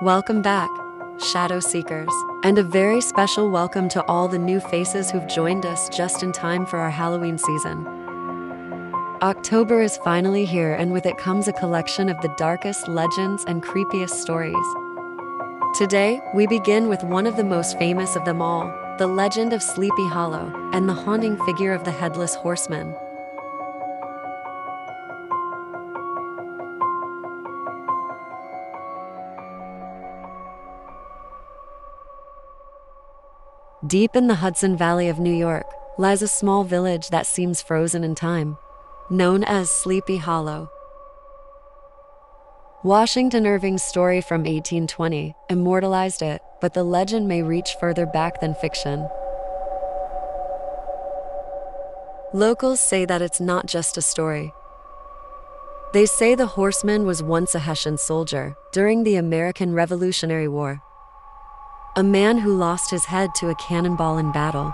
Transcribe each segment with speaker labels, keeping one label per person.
Speaker 1: Welcome back, Shadow Seekers, and a very special welcome to all the new faces who've joined us just in time for our Halloween season. October is finally here, and with it comes a collection of the darkest legends and creepiest stories. Today, we begin with one of the most famous of them all, the legend of Sleepy Hollow and the haunting figure of the Headless Horseman. Deep in the Hudson Valley of New York lies a small village that seems frozen in time, known as Sleepy Hollow. Washington Irving's story from 1820 immortalized it, but the legend may reach further back than fiction. Locals say that it's not just a story. They say the horseman was once a Hessian soldier during the American Revolutionary War. A man who lost his head to a cannonball in battle.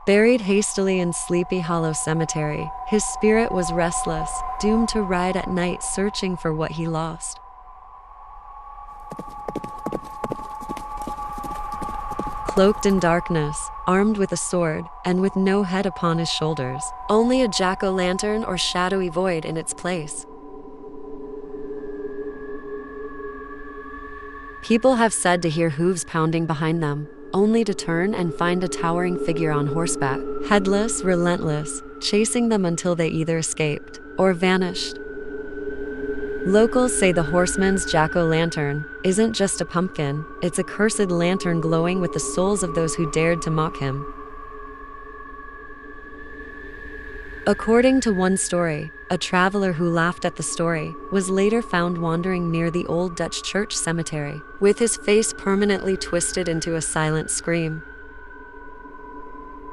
Speaker 1: Buried hastily in Sleepy Hollow Cemetery, his spirit was restless, doomed to ride at night searching for what he lost. Cloaked in darkness, armed with a sword, and with no head upon his shoulders, only a jack-o'-lantern or shadowy void in its place. People have said to hear hooves pounding behind them, only to turn and find a towering figure on horseback, headless, relentless, chasing them until they either escaped or vanished. Locals say the horseman's jack-o'-lantern isn't just a pumpkin, it's a cursed lantern glowing with the souls of those who dared to mock him. According to one story, a traveler who laughed at the story was later found wandering near the old Dutch church cemetery, with his face permanently twisted into a silent scream.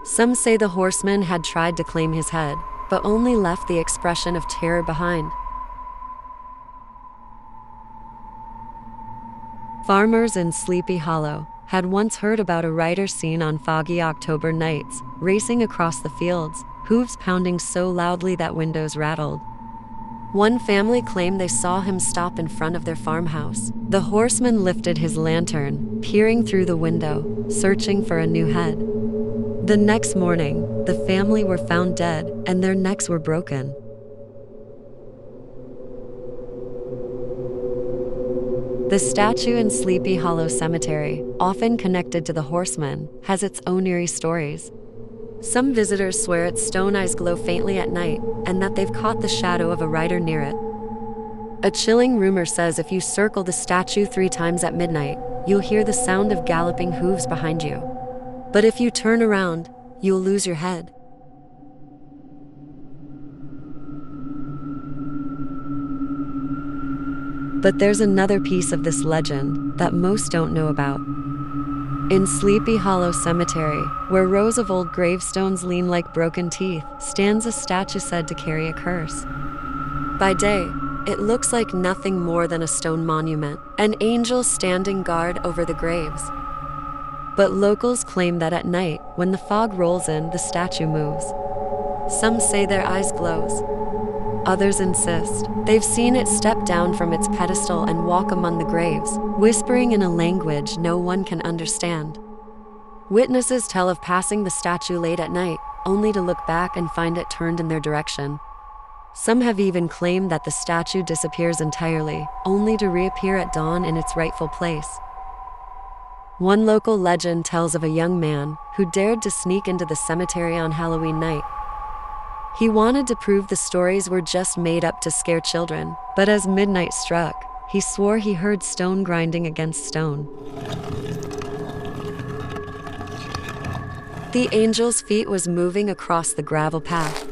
Speaker 1: Some say the horseman had tried to claim his head, but only left the expression of terror behind. Farmers in Sleepy Hollow had once heard about a rider seen on foggy October nights, racing across the fields, hooves pounding so loudly that windows rattled. One family claimed they saw him stop in front of their farmhouse. The horseman lifted his lantern, peering through the window, searching for a new head. The next morning, the family were found dead, and their necks were broken. The statue in Sleepy Hollow Cemetery, often connected to the horseman, has its own eerie stories. Some visitors swear its stone eyes glow faintly at night, and that they've caught the shadow of a rider near it. A chilling rumor says if you circle the statue 3 times at midnight, you'll hear the sound of galloping hooves behind you. But if you turn around, you'll lose your head. But there's another piece of this legend that most don't know about. In Sleepy Hollow Cemetery, where rows of old gravestones lean like broken teeth, stands a statue said to carry a curse. By day, it looks like nothing more than a stone monument, an angel standing guard over the graves. But locals claim that at night, when the fog rolls in, the statue moves. Some say their eyes glows. Others insist they've seen it step down from its pedestal and walk among the graves, whispering in a language no one can understand. Witnesses tell of passing the statue late at night, only to look back and find it turned in their direction. Some have even claimed that the statue disappears entirely, only to reappear at dawn in its rightful place. One local legend tells of a young man who dared to sneak into the cemetery on Halloween night. He wanted to prove the stories were just made up to scare children, but as midnight struck, he swore he heard stone grinding against stone. The angel's feet was moving across the gravel path.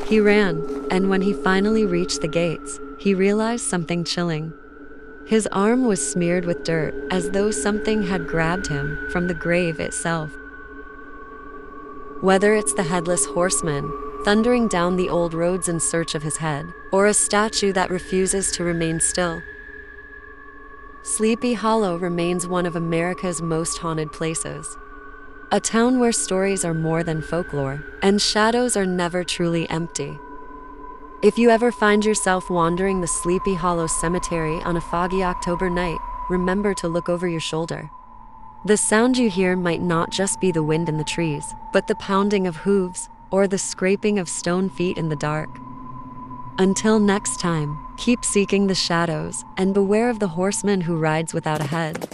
Speaker 1: He ran, and when he finally reached the gates, he realized something chilling. His arm was smeared with dirt, as though something had grabbed him from the grave itself. Whether it's the Headless Horseman, thundering down the old roads in search of his head, or a statue that refuses to remain still, Sleepy Hollow remains one of America's most haunted places. A town where stories are more than folklore, and shadows are never truly empty. If you ever find yourself wandering the Sleepy Hollow Cemetery on a foggy October night, remember to look over your shoulder. The sound you hear might not just be the wind in the trees, but the pounding of hooves or the scraping of stone feet in the dark. Until next time, keep seeking the shadows and beware of the horseman who rides without a head.